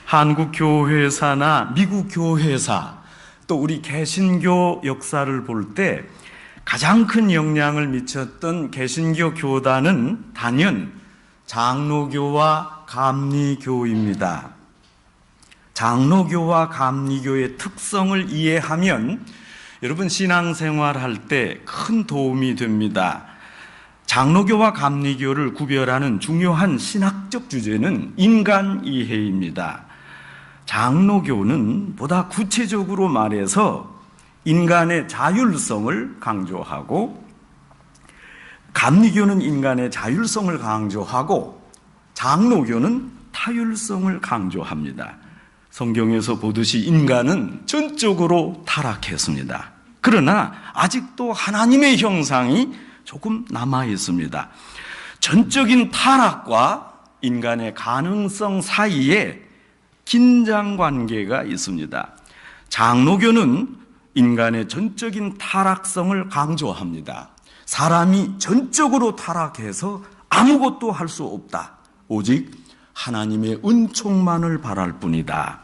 한국 교회사나 미국 교회사, 또 우리 개신교 역사를 볼 때 가장 큰 영향을 미쳤던 개신교 교단은 단연 장로교와 감리교입니다. 장로교와 감리교의 특성을 이해하면 여러분 신앙생활 할 때 큰 도움이 됩니다. 장로교와 감리교를 구별하는 중요한 신학적 주제는 인간 이해입니다. 장로교는 보다 구체적으로 말해서 인간의 자율성을 강조하고, 감리교는 인간의 자율성을 강조하고, 장로교는 타율성을 강조합니다. 성경에서 보듯이 인간은 전적으로 타락했습니다. 그러나 아직도 하나님의 형상이 조금 남아 있습니다. 전적인 타락과 인간의 가능성 사이에 긴장 관계가 있습니다. 장로교는 인간의 전적인 타락성을 강조합니다. 사람이 전적으로 타락해서 아무것도 할 수 없다. 오직 하나님의 은총만을 바랄 뿐이다.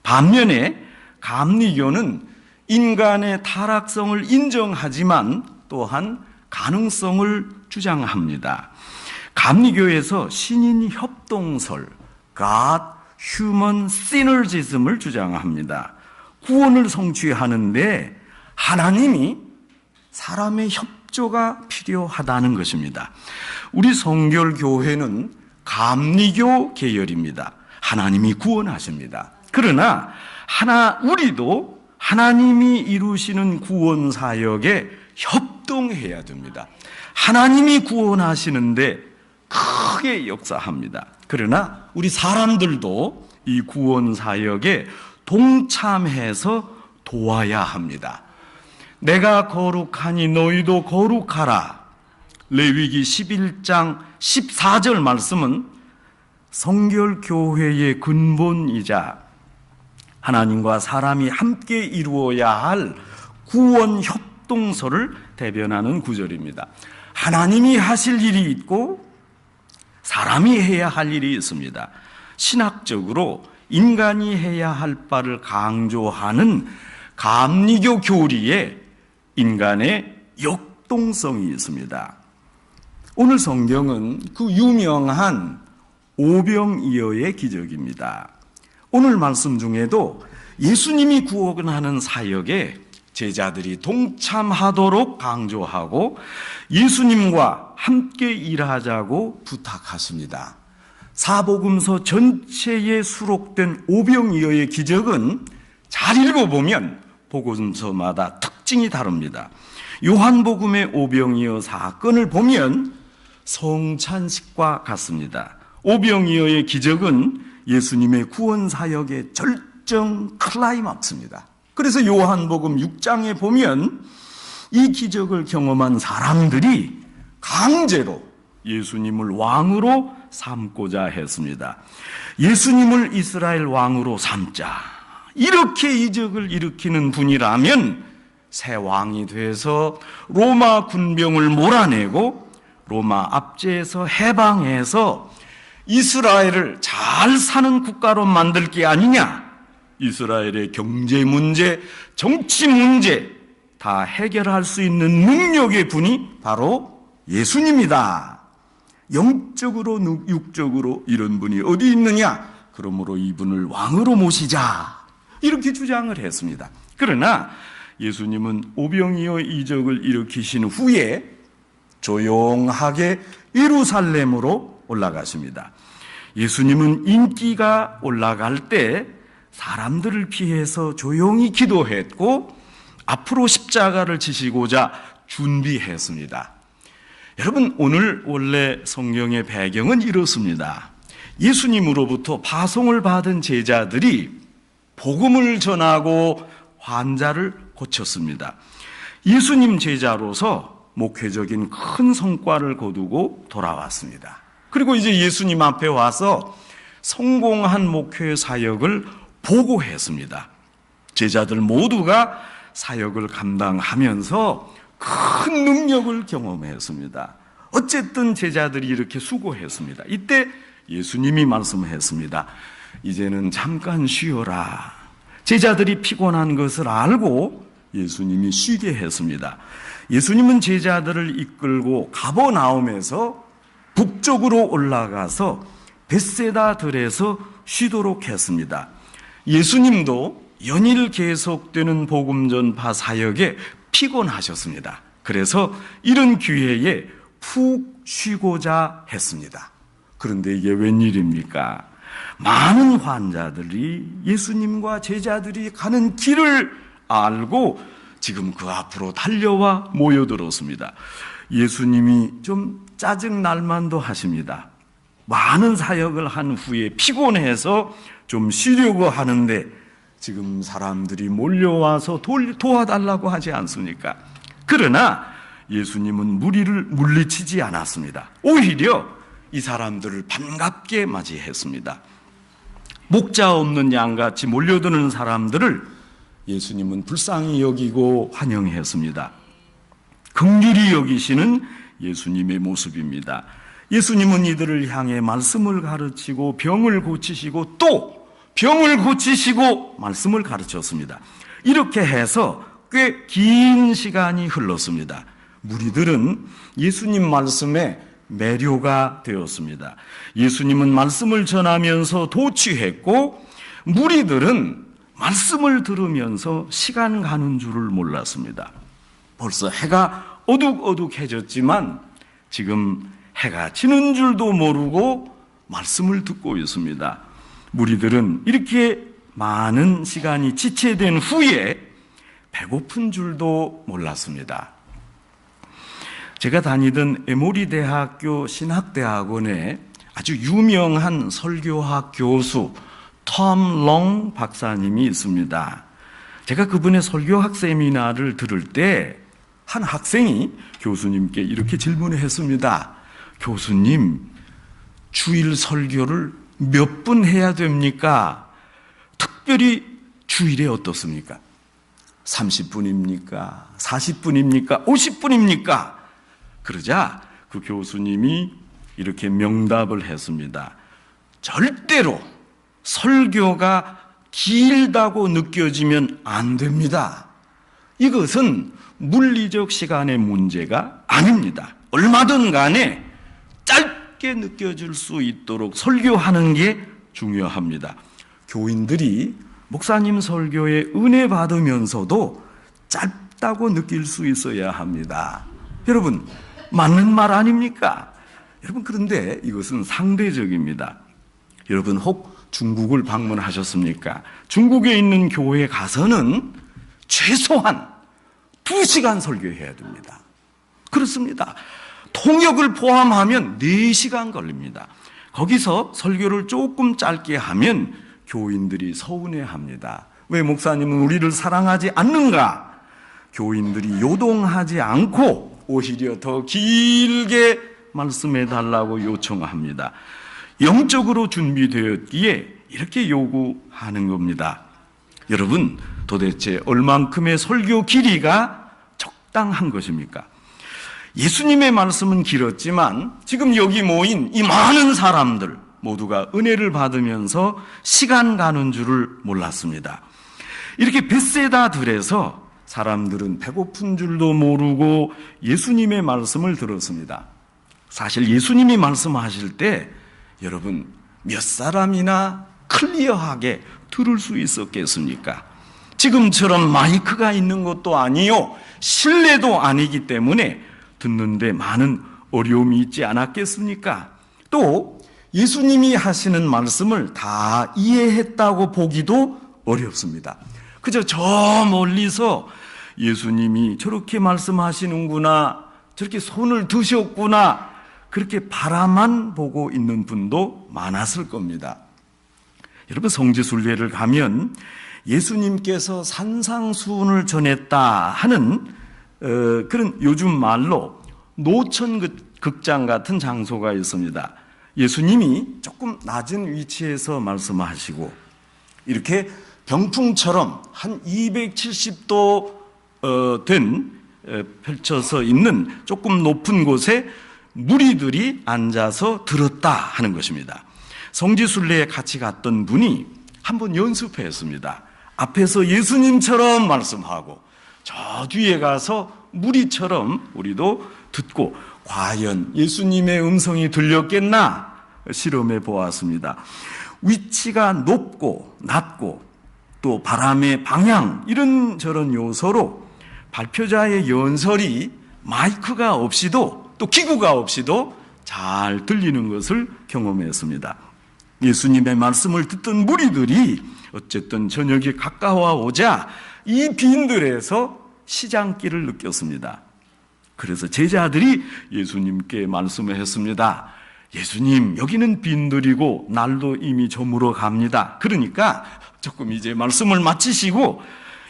반면에 감리교는 인간의 타락성을 인정하지만 또한 가능성을 주장합니다. 감리교에서 신인 협동설, God Human Synergism을 주장합니다. 구원을 성취하는데 하나님이 사람의 협조가 필요하다는 것입니다. 우리 성결교회는 감리교 계열입니다. 하나님이 구원하십니다. 그러나 우리도 하나님이 이루시는 구원 사역에 협동해야 됩니다. 하나님이 구원하시는데 크게 역사합니다. 그러나 우리 사람들도 이 구원 사역에 동참해서 도와야 합니다. 내가 거룩하니 너희도 거룩하라. 레위기 11장 14절 말씀은 성결교회의 근본이자 하나님과 사람이 함께 이루어야 할 구원 협동서를 대변하는 구절입니다. 하나님이 하실 일이 있고 사람이 해야 할 일이 있습니다. 신학적으로 인간이 해야 할 바를 강조하는 감리교 교리에 인간의 역동성이 있습니다. 오늘 성경은 그 유명한 오병이어의 기적입니다. 오늘 말씀 중에도 예수님이 구원하는 사역에 제자들이 동참하도록 강조하고 예수님과 함께 일하자고 부탁하십니다. 사복음서 전체에 수록된 오병이어의 기적은 잘 읽어보면 복음서마다 특징이 다릅니다. 요한복음의 오병이어 사건을 보면 성찬식과 같습니다. 오병이어의 기적은 예수님의 구원 사역의 절정 클라이막스입니다. 그래서 요한복음 6장에 보면 이 기적을 경험한 사람들이 강제로 예수님을 왕으로 삼고자 했습니다. 예수님을 이스라엘 왕으로 삼자. 이렇게 이적을 일으키는 분이라면 새 왕이 돼서 로마 군병을 몰아내고 로마 압제에서 해방해서 이스라엘을 잘 사는 국가로 만들 게 아니냐. 이스라엘의 경제 문제, 정치 문제 다 해결할 수 있는 능력의 분이 바로 예수님이다. 영적으로 육적으로 이런 분이 어디 있느냐? 그러므로 이분을 왕으로 모시자. 이렇게 주장을 했습니다. 그러나 예수님은 오병이어 이적을 일으키신 후에 조용하게 예루살렘으로 올라가십니다. 예수님은 인기가 올라갈 때 사람들을 피해서 조용히 기도했고 앞으로 십자가를 지시고자 준비했습니다. 여러분, 오늘 원래 성경의 배경은 이렇습니다. 예수님으로부터 파송을 받은 제자들이 복음을 전하고 환자를 고쳤습니다. 예수님 제자로서 목회적인 큰 성과를 거두고 돌아왔습니다. 그리고 이제 예수님 앞에 와서 성공한 목회 사역을 보고했습니다. 제자들 모두가 사역을 감당하면서 큰 능력을 경험했습니다. 어쨌든 제자들이 이렇게 수고했습니다. 이때 예수님이 말씀했습니다. 이제는 잠깐 쉬어라. 제자들이 피곤한 것을 알고 예수님이 쉬게 했습니다. 예수님은 제자들을 이끌고 가버나움에서 북쪽으로 올라가서 벳세다 들에서 쉬도록 했습니다. 예수님도 연일 계속되는 복음 전파 사역에 피곤하셨습니다. 그래서 이런 기회에 푹 쉬고자 했습니다. 그런데 이게 웬일입니까? 많은 환자들이 예수님과 제자들이 가는 길을 알고 지금 그 앞으로 달려와 모여들었습니다. 예수님이 좀 짜증날 만도 하십니다. 많은 사역을 한 후에 피곤해서 좀 쉬려고 하는데 지금 사람들이 몰려와서 도와달라고 하지 않습니까? 그러나 예수님은 무리를 물리치지 않았습니다. 오히려 이 사람들을 반갑게 맞이했습니다. 목자 없는 양같이 몰려드는 사람들을 예수님은 불쌍히 여기고 환영했습니다. 긍휼히 여기시는 예수님의 모습입니다. 예수님은 이들을 향해 말씀을 가르치고 병을 고치시고 또 병을 고치시고 말씀을 가르쳤습니다. 이렇게 해서 꽤 긴 시간이 흘렀습니다. 무리들은 예수님 말씀에 매료가 되었습니다. 예수님은 말씀을 전하면서 도취했고 무리들은 말씀을 들으면서 시간 가는 줄을 몰랐습니다. 벌써 해가 어둑어둑해졌지만 지금 해가 지는 줄도 모르고 말씀을 듣고 있습니다. 무리들은 이렇게 많은 시간이 지체된 후에 배고픈 줄도 몰랐습니다. 제가 다니던 에모리 대학교 신학대학원에 아주 유명한 설교학 교수 톰 롱 박사님이 있습니다. 제가 그분의 설교학 세미나를 들을 때 한 학생이 교수님께 이렇게 질문을 했습니다. 교수님, 주일 설교를 몇 분 해야 됩니까? 특별히 주일에 어떻습니까? 30분입니까? 40분입니까? 50분입니까? 그러자 그 교수님이 이렇게 명답을 했습니다. 절대로 설교가 길다고 느껴지면 안 됩니다. 이것은 물리적 시간의 문제가 아닙니다. 얼마든 간에 짧게 느껴질 수 있도록 설교하는 게 중요합니다. 교인들이 목사님 설교에 은혜 받으면서도 짧다고 느낄 수 있어야 합니다. 여러분, 맞는 말 아닙니까? 여러분, 그런데 이것은 상대적입니다. 여러분, 혹 중국을 방문하셨습니까? 중국에 있는 교회에 가서는 최소한 2시간 설교해야 됩니다. 그렇습니다. 통역을 포함하면 4시간 걸립니다. 거기서 설교를 조금 짧게 하면 교인들이 서운해합니다. 왜 목사님은 우리를 사랑하지 않는가? 교인들이 요동하지 않고 오히려 더 길게 말씀해 달라고 요청합니다. 영적으로 준비되었기에 이렇게 요구하는 겁니다. 여러분, 도대체 얼만큼의 설교 길이가 적당한 것입니까? 예수님의 말씀은 길었지만 지금 여기 모인 이 많은 사람들 모두가 은혜를 받으면서 시간 가는 줄을 몰랐습니다. 이렇게 벳세다 들에서 사람들은 배고픈 줄도 모르고 예수님의 말씀을 들었습니다. 사실 예수님이 말씀하실 때 여러분 몇 사람이나 클리어하게 들을 수 있었겠습니까? 지금처럼 마이크가 있는 것도 아니요, 실내도 아니기 때문에 듣는데 많은 어려움이 있지 않았겠습니까? 또 예수님이 하시는 말씀을 다 이해했다고 보기도 어렵습니다. 그저 저 멀리서 예수님이 저렇게 말씀하시는구나, 저렇게 손을 드셨구나, 그렇게 바라만 보고 있는 분도 많았을 겁니다. 여러분, 성지순례를 가면 예수님께서 산상수훈을 전했다 하는 그런 요즘 말로 노천극장 같은 장소가 있습니다. 예수님이 조금 낮은 위치에서 말씀하시고 이렇게 병풍처럼 한 270도 펼쳐서 있는 조금 높은 곳에 무리들이 앉아서 들었다 하는 것입니다. 성지순례에 같이 갔던 분이 한번 연습했습니다. 앞에서 예수님처럼 말씀하고 저 뒤에 가서 무리처럼 우리도 듣고 과연 예수님의 음성이 들렸겠나 실험해 보았습니다. 위치가 높고 낮고 또 바람의 방향 이런저런 요소로 발표자의 연설이 마이크가 없이도 또 기구가 없이도 잘 들리는 것을 경험했습니다. 예수님의 말씀을 듣던 무리들이 어쨌든 저녁이 가까워오자 이 빈들에서 시장길을 느꼈습니다. 그래서 제자들이 예수님께 말씀을 했습니다. 예수님, 여기는 빈들이고 날도 이미 저물어 갑니다. 그러니까 조금 이제 말씀을 마치시고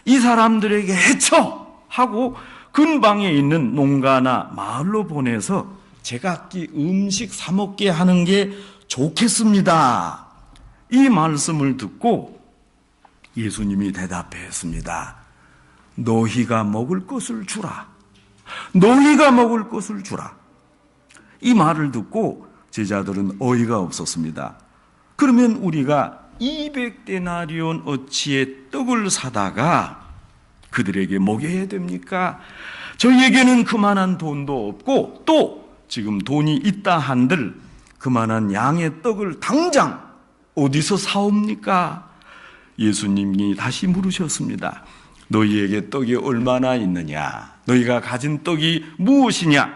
이 사람들에게 해쳐 하고 근방에 있는 농가나 마을로 보내서 제각기 음식 사 먹게 하는 게 좋겠습니다. 이 말씀을 듣고 예수님이 대답했습니다. 너희가 먹을 것을 주라. 너희가 먹을 것을 주라. 이 말을 듣고 제자들은 어이가 없었습니다. 그러면 우리가 200데나리온 어치의 떡을 사다가 그들에게 먹여야 됩니까? 저희에게는 그만한 돈도 없고 또 지금 돈이 있다 한들 그만한 양의 떡을 당장 어디서 사옵니까? 예수님이 다시 물으셨습니다. 너희에게 떡이 얼마나 있느냐? 너희가 가진 떡이 무엇이냐?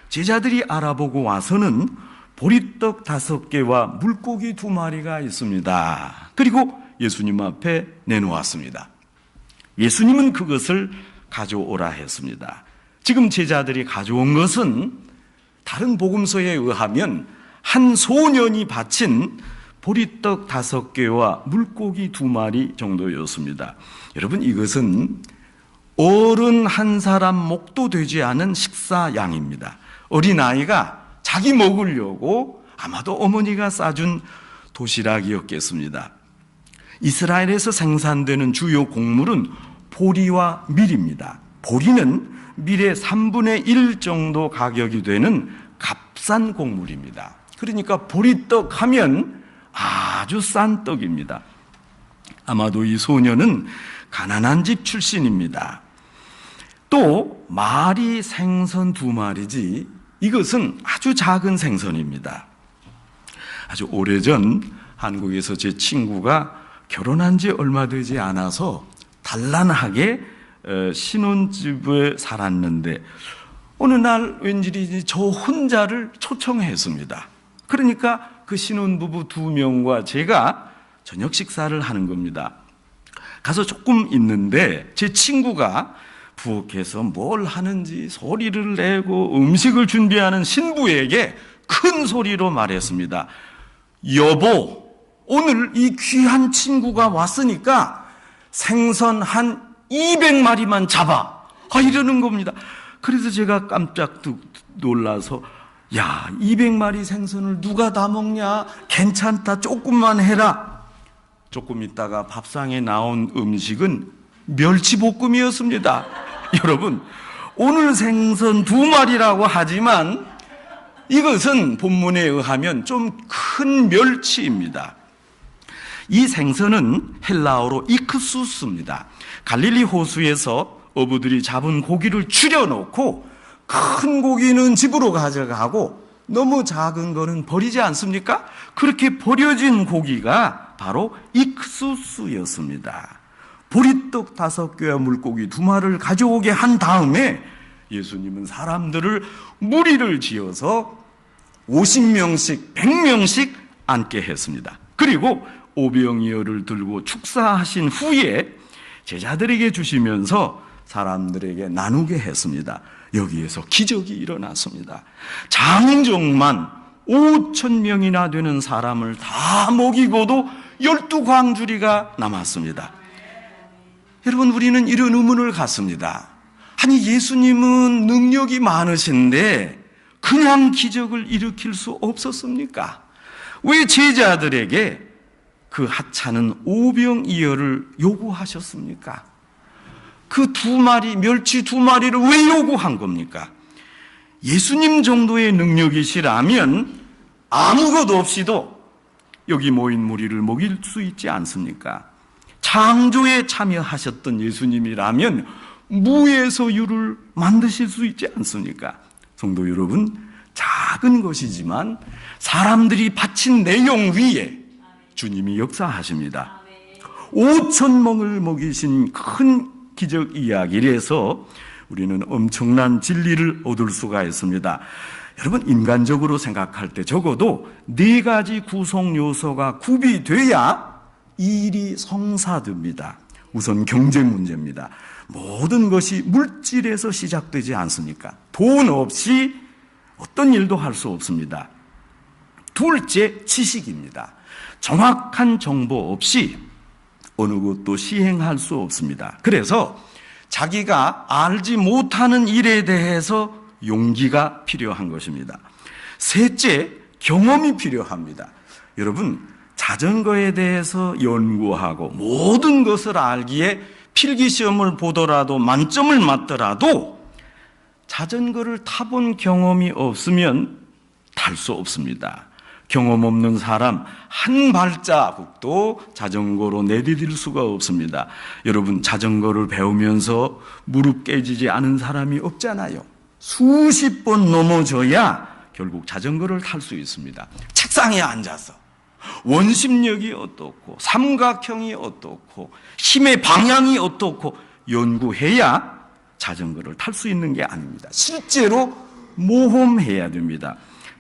제자들이 알아보고 와서는 보리떡 5개와 물고기 2마리가 있습니다. 그리고 예수님 앞에 내놓았습니다. 예수님은 그것을 가져오라 했습니다. 지금 제자들이 가져온 것은 다른 복음서에 의하면 한 소년이 바친 보리떡 5개와 물고기 2마리 정도였습니다. 여러분, 이것은 어른 한 사람 목도 되지 않은 식사양입니다. 어린아이가 자기 먹으려고 아마도 어머니가 싸준 도시락이었겠습니다. 이스라엘에서 생산되는 주요 곡물은 보리와 밀입니다. 보리는 밀의 3분의 1 정도 가격이 되는 값싼 곡물입니다. 그러니까 보리떡 하면 아주 싼 떡입니다. 아마도 이 소녀는 가난한 집 출신입니다. 또 말이 생선 2마리지 이것은 아주 작은 생선입니다. 아주 오래전 한국에서 제 친구가 결혼한 지 얼마 되지 않아서 단란하게 신혼집에 살았는데 어느 날 왠지 저 혼자를 초청했습니다. 그러니까 그 신혼부부 2명과 제가 저녁 식사를 하는 겁니다. 가서 조금 있는데 제 친구가 부엌에서 뭘 하는지 소리를 내고 음식을 준비하는 신부에게 큰 소리로 말했습니다. 여보, 오늘 이 귀한 친구가 왔으니까 생선 한 200마리만 잡아. 이러는 겁니다. 그래서 제가 깜짝 놀라서 야, 200마리 생선을 누가 다 먹냐? 괜찮다. 조금만 해라. 조금 있다가 밥상에 나온 음식은 멸치볶음이었습니다. 여러분, 오늘 생선 2마리라고 하지만 이것은 본문에 의하면 좀 큰 멸치입니다. 이 생선은 헬라어로 이크수스입니다. 갈릴리 호수에서 어부들이 잡은 고기를 추려놓고 큰 고기는 집으로 가져가고 너무 작은 거는 버리지 않습니까? 그렇게 버려진 고기가 바로 이크수스였습니다. 보리떡 5개와 물고기 2마리를 가져오게 한 다음에 예수님은 사람들을 무리를 지어서 50명씩 100명씩 앉게 했습니다. 그리고 오병이어를 들고 축사하신 후에 제자들에게 주시면서 사람들에게 나누게 했습니다. 여기에서 기적이 일어났습니다. 장정만 5,000명이나 되는 사람을 다 먹이고도 12광주리가 남았습니다. 여러분, 우리는 이런 의문을 갖습니다. 아니, 예수님은 능력이 많으신데 그냥 기적을 일으킬 수 없었습니까? 왜 제자들에게 그 하찮은 오병이어를 요구하셨습니까? 그 2마리, 멸치 2마리를 왜 요구한 겁니까? 예수님 정도의 능력이시라면 아무것도 없이도 여기 모인 무리를 먹일 수 있지 않습니까? 창조에 참여하셨던 예수님이라면 무에서 유를 만드실 수 있지 않습니까? 성도 여러분, 작은 것이지만 사람들이 바친 내용 위에 주님이 역사하십니다. 5,000명을 먹이신 큰 기적 이야기에서 우리는 엄청난 진리를 얻을 수가 있습니다. 여러분, 인간적으로 생각할 때 적어도 4가지 구성 요소가 구비돼야 이 일이 성사됩니다. 우선 경제 문제입니다. 모든 것이 물질에서 시작되지 않습니까? 돈 없이 어떤 일도 할 수 없습니다. 둘째, 지식입니다. 정확한 정보 없이 어느 것도 시행할 수 없습니다. 그래서 자기가 알지 못하는 일에 대해서 용기가 필요한 것입니다. 셋째, 경험이 필요합니다. 여러분, 자전거에 대해서 연구하고 모든 것을 알기에 필기시험을 보더라도 만점을 맞더라도 자전거를 타본 경험이 없으면 탈 수 없습니다. 경험 없는 사람 한 발자국도 자전거로 내디딜 수가 없습니다. 여러분, 자전거를 배우면서 무릎 깨지지 않은 사람이 없잖아요. 수십 번 넘어져야 결국 자전거를 탈 수 있습니다. 책상에 앉아서 원심력이 어떻고 삼각형이 어떻고 힘의 방향이 어떻고 연구해야 자전거를 탈 수 있는 게 아닙니다. 실제로 모험해야 됩니다.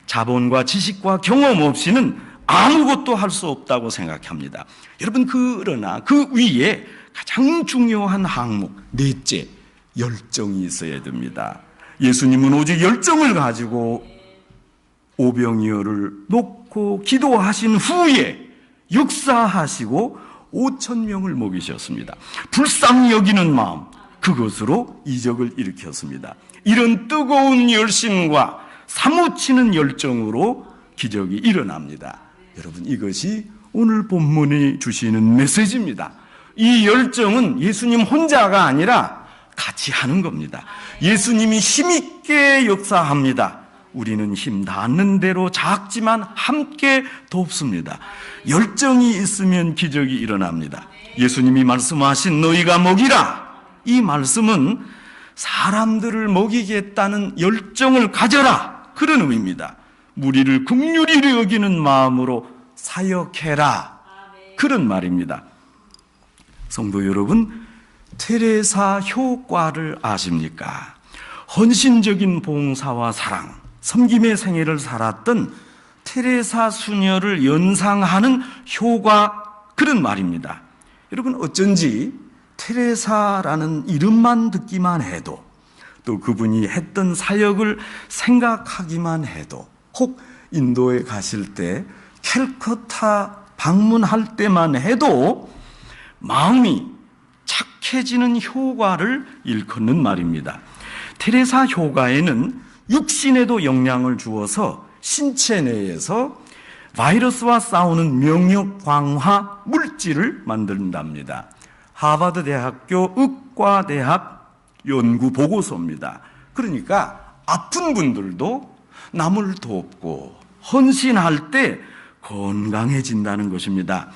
자본과 지식과 경험 없이는 아무것도 할 수 없다고 생각합니다. 여러분, 그러나 그 위에 가장 중요한 항목, 넷째, 열정이 있어야 됩니다. 예수님은 오직 열정을 가지고 오병이어를 놓고 기도하신 후에 역사하시고 5,000명을 먹이셨습니다. 불쌍히 여기는 마음, 그것으로 이적을 일으켰습니다. 이런 뜨거운 열심과 사무치는 열정으로 기적이 일어납니다. 여러분, 이것이 오늘 본문이 주시는 메시지입니다. 이 열정은 예수님 혼자가 아니라 같이 하는 겁니다. 예수님이 힘있게 역사합니다. 우리는 힘 닿는 대로 작지만 함께 돕습니다. 열정이 있으면 기적이 일어납니다. 예수님이 말씀하신 너희가 먹이라, 이 말씀은 사람들을 먹이겠다는 열정을 가져라, 그런 의미입니다. 무리를 긍휼히 여기는 마음으로 사역해라, 그런 말입니다. 성도 여러분, 테레사 효과를 아십니까? 헌신적인 봉사와 사랑, 섬김의 생애를 살았던 테레사 수녀를 연상하는 효과, 그런 말입니다. 여러분, 어쩐지 테레사라는 이름만 듣기만 해도, 또 그분이 했던 사역을 생각하기만 해도, 혹 인도에 가실 때 캘커타 방문할 때만 해도 마음이 착해지는 효과를 일컫는 말입니다. 테레사 효과에는 육신에도 영향을 주어서 신체 내에서 바이러스와 싸우는 면역 강화 물질을 만든답니다. 하버드 대학교 의과대학 연구 보고서입니다. 그러니까 아픈 분들도 남을 돕고 헌신할 때 건강해진다는 것입니다.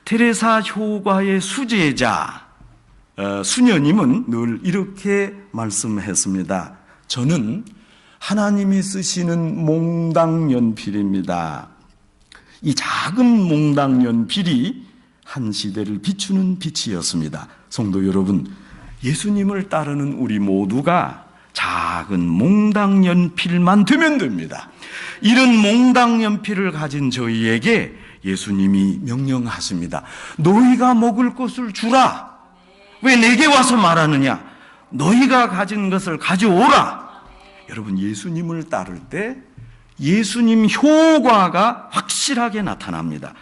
테레사 효과의 수제자 수녀님은 늘 이렇게 말씀했습니다. 저는 하나님이 쓰시는 몽당연필입니다. 이 작은 몽당연필이 한 시대를 비추는 빛이었습니다. 성도 여러분, 예수님을 따르는 우리 모두가 작은 몽당연필만 되면 됩니다. 이런 몽당연필을 가진 저희에게 예수님이 명령하십니다. 너희가 먹을 것을 주라. 왜 내게 와서 말하느냐? 너희가 가진 것을 가져오라. 여러분, 예수님을 따를 때 예수님 효과가 확실하게 나타납니다.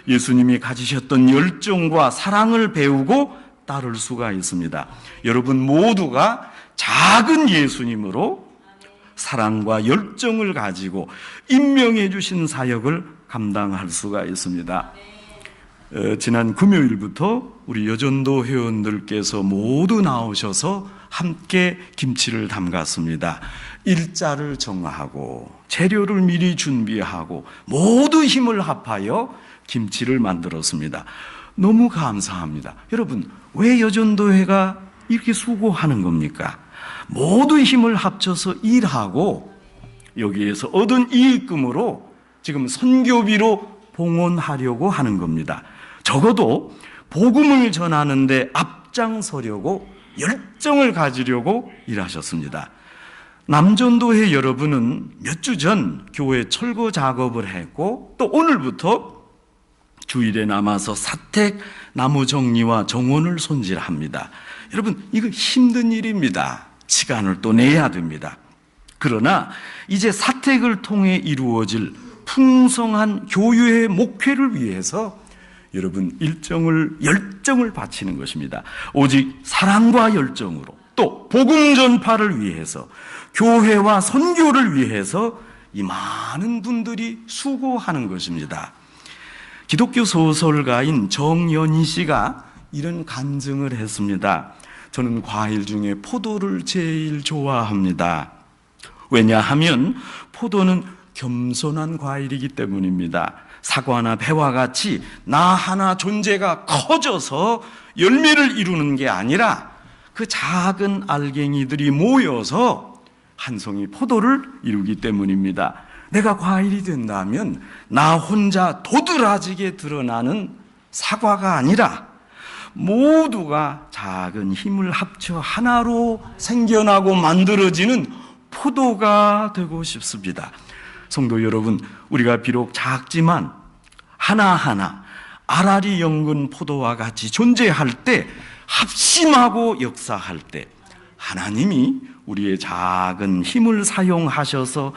예수님이 가지셨던 열정과 사랑을 배우고 따를 수가 있습니다. 여러분 모두가 작은 예수님으로 사랑과 열정을 가지고 임명해 주신 사역을 감당할 수가 있습니다. 지난 금요일부터 우리 여전도 회원들께서 모두 나오셔서 함께 김치를 담갔습니다. 일자를 정하고 재료를 미리 준비하고 모두 힘을 합하여 김치를 만들었습니다. 너무 감사합니다. 여러분, 왜 여전도회가 이렇게 수고하는 겁니까? 모두 힘을 합쳐서 일하고 여기에서 얻은 이익금으로 지금 선교비로 봉헌하려고 하는 겁니다. 적어도 복음을 전하는데 앞장서려고 열정을 가지려고 일하셨습니다. 남전도회 여러분은 몇 주 전 교회 철거 작업을 했고 또 오늘부터 주일에 남아서 사택 나무 정리와 정원을 손질합니다. 여러분, 이거 힘든 일입니다. 시간을 또 내야 됩니다. 그러나 이제 사택을 통해 이루어질 풍성한 교회의 목회를 위해서 여러분 열정을 바치는 것입니다. 오직 사랑과 열정으로 또 복음 전파를 위해서 교회와 선교를 위해서 이 많은 분들이 수고하는 것입니다. 기독교 소설가인 정연희 씨가 이런 간증을 했습니다. 저는 과일 중에 포도를 제일 좋아합니다. 왜냐하면 포도는 겸손한 과일이기 때문입니다. 사과나 배와 같이 나 하나 존재가 커져서 열매를 이루는 게 아니라 그 작은 알갱이들이 모여서 한 송이 포도를 이루기 때문입니다. 내가 과일이 된다면 나 혼자 도드라지게 드러나는 사과가 아니라 모두가 작은 힘을 합쳐 하나로 생겨나고 만들어지는 포도가 되고 싶습니다. 성도 여러분, 우리가 비록 작지만 하나하나 아라리 연근 포도와 같이 존재할 때, 합심하고 역사할 때 하나님이 우리의 작은 힘을 사용하셔서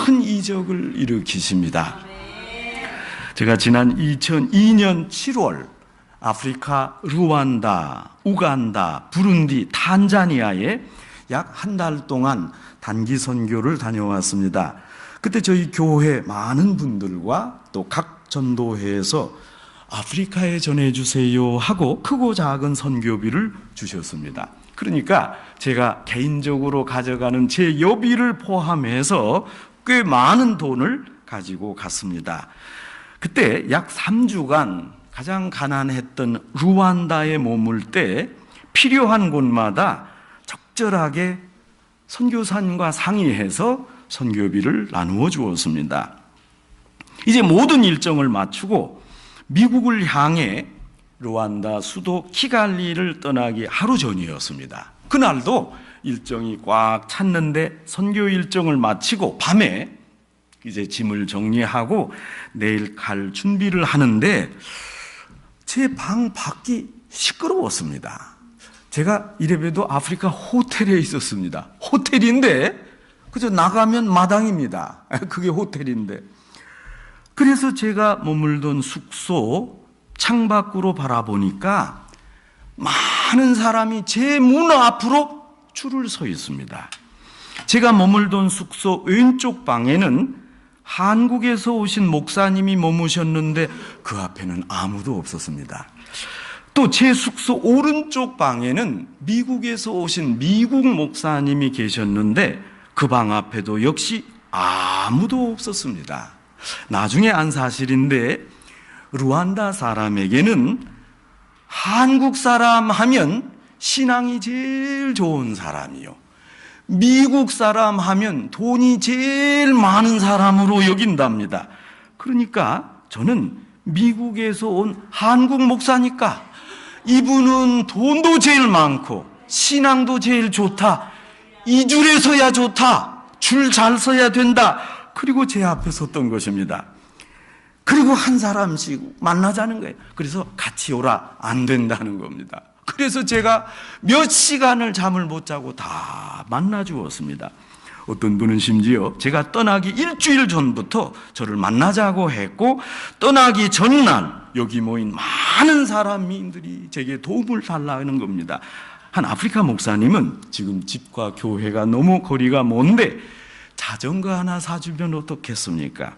큰 이적을 일으키십니다. 제가 지난 2002년 7월 아프리카 루안다, 우간다, 부룬디, 탄자니아에 약 한 달 동안 단기 선교를 다녀왔습니다. 그때 저희 교회 많은 분들과 또 각 전도회에서 아프리카에 전해주세요 하고 크고 작은 선교비를 주셨습니다. 그러니까 제가 개인적으로 가져가는 제 여비를 포함해서 꽤 많은 돈을 가지고 갔습니다. 그때 약 3주간 가장 가난했던 루안다에 머물 때 필요한 곳마다 적절하게 선교사님과 상의해서 선교비를 나누어 주었습니다. 이제 모든 일정을 마치고 미국을 향해 루안다 수도 키갈리를 떠나기 하루 전이었습니다. 그날도 일정이 꽉 찼는데 선교 일정을 마치고 밤에 이제 짐을 정리하고 내일 갈 준비를 하는데 제 방 밖이 시끄러웠습니다. 제가 이래봬도 아프리카 호텔에 있었습니다. 호텔인데 그저 나가면 마당입니다. 그게 호텔인데. 그래서 제가 머물던 숙소 창밖으로 바라보니까 많은 사람이 제 문 앞으로 줄을 서 있습니다. 제가 머물던 숙소 왼쪽 방에는 한국에서 오신 목사님이 머무셨는데 그 앞에는 아무도 없었습니다. 또 제 숙소 오른쪽 방에는 미국에서 오신 미국 목사님이 계셨는데 그 방 앞에도 역시 아무도 없었습니다. 나중에 안 사실인데 루안다 사람에게는 한국 사람 하면 신앙이 제일 좋은 사람이요, 미국 사람 하면 돈이 제일 많은 사람으로 여긴답니다. 그러니까 저는 미국에서 온 한국 목사니까 이분은 돈도 제일 많고 신앙도 제일 좋다, 이 줄에 서야 좋다, 줄 잘 서야 된다. 그리고 제 앞에 섰던 것입니다. 그리고 한 사람씩 만나자는 거예요. 그래서 같이 오라, 안 된다는 겁니다. 그래서 제가 몇 시간을 잠을 못 자고 다 만나 주었습니다. 어떤 분은 심지어 제가 떠나기 일주일 전부터 저를 만나자고 했고, 떠나기 전날 여기 모인 많은 사람들이 제게 도움을 달라는 겁니다. 한 아프리카 목사님은 지금 집과 교회가 너무 거리가 먼데 자전거 하나 사주면 어떻겠습니까?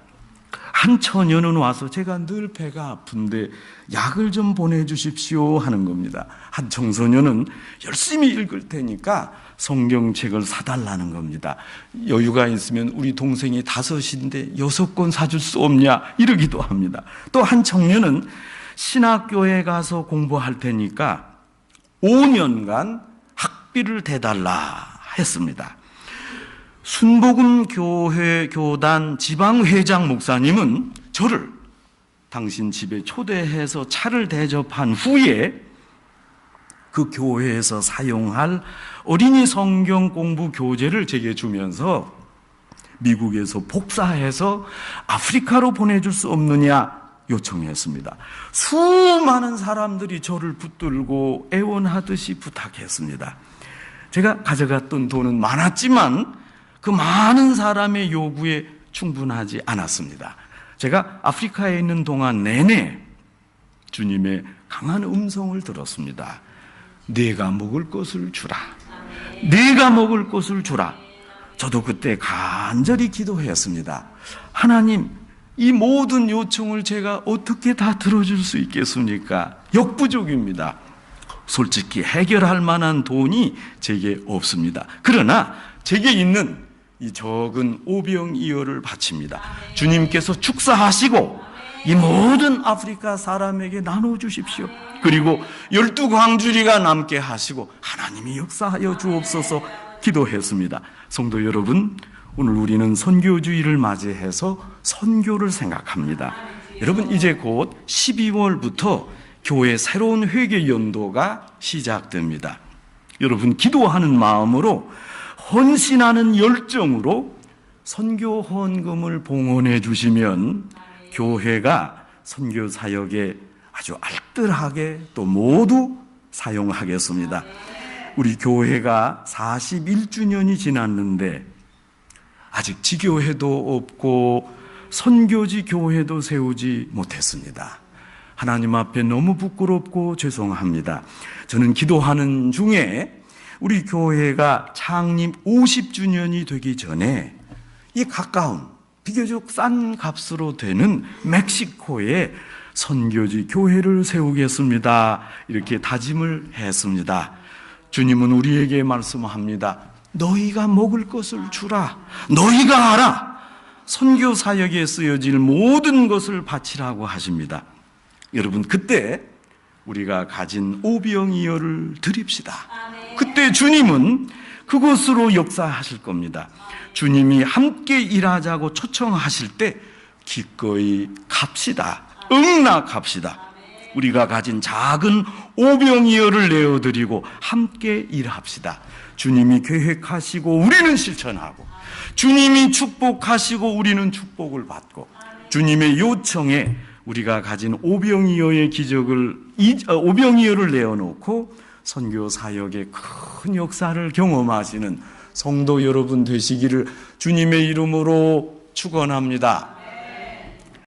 한 처녀는 와서 제가 늘 배가 아픈데 약을 좀 보내주십시오 하는 겁니다. 한 청소년은 열심히 읽을 테니까 성경책을 사달라는 겁니다. 여유가 있으면 우리 동생이 5인데 6권 사줄 수 없냐 이러기도 합니다. 또 한 청년은 신학교에 가서 공부할 테니까 5년간 학비를 대달라 했습니다. 순복음 교회 교단 지방회장 목사님은 저를 당신 집에 초대해서 차를 대접한 후에 그 교회에서 사용할 어린이 성경 공부 교재를 제게 주면서 미국에서 복사해서 아프리카로 보내줄 수 없느냐 요청했습니다. 수많은 사람들이 저를 붙들고 애원하듯이 부탁했습니다. 제가 가져갔던 돈은 많았지만 그 많은 사람의 요구에 충분하지 않았습니다. 제가 아프리카에 있는 동안 내내 주님의 강한 음성을 들었습니다. 내가 먹을 것을 주라. 내가 먹을 것을 주라. 저도 그때 간절히 기도했습니다. 하나님, 이 모든 요청을 제가 어떻게 다 들어줄 수 있겠습니까? 역부족입니다. 솔직히 해결할 만한 돈이 제게 없습니다. 그러나 제게 있는 이 적은 오병이어를 바칩니다. 주님께서 축사하시고 이 모든 아프리카 사람에게 나눠주십시오. 그리고 12광주리가 남게 하시고 하나님이 역사하여 주옵소서 기도했습니다. 성도 여러분, 오늘 우리는 선교주의를 맞이해서 선교를 생각합니다. 여러분, 이제 곧 12월부터 교회 새로운 회개 연도가 시작됩니다. 여러분, 기도하는 마음으로 헌신하는 열정으로 선교 헌금을 봉헌해 주시면 교회가 선교 사역에 아주 알뜰하게 또 모두 사용하겠습니다. 우리 교회가 41주년이 지났는데 아직 지교회도 없고 선교지 교회도 세우지 못했습니다. 하나님 앞에 너무 부끄럽고 죄송합니다. 저는 기도하는 중에 우리 교회가 창립 50주년이 되기 전에 이 가까운 비교적 싼 값으로 되는 멕시코에 선교지 교회를 세우겠습니다. 이렇게 다짐을 했습니다. 주님은 우리에게 말씀합니다. 너희가 먹을 것을 주라. 너희가 알아. 선교 사역에 쓰여질 모든 것을 바치라고 하십니다. 여러분, 그때 우리가 가진 오병이어를 드립시다. 그때 주님은 그것으로 역사하실 겁니다. 주님이 함께 일하자고 초청하실 때 기꺼이 갑시다. 응낙합시다. 우리가 가진 작은 오병이어를 내어드리고 함께 일합시다. 주님이 계획하시고 우리는 실천하고, 주님이 축복하시고 우리는 축복을 받고, 주님의 요청에 우리가 가진 오병이어의 오병이어를 내어놓고 선교 사역의 큰 역사를 경험하시는 성도 여러분 되시기를 주님의 이름으로 축원합니다.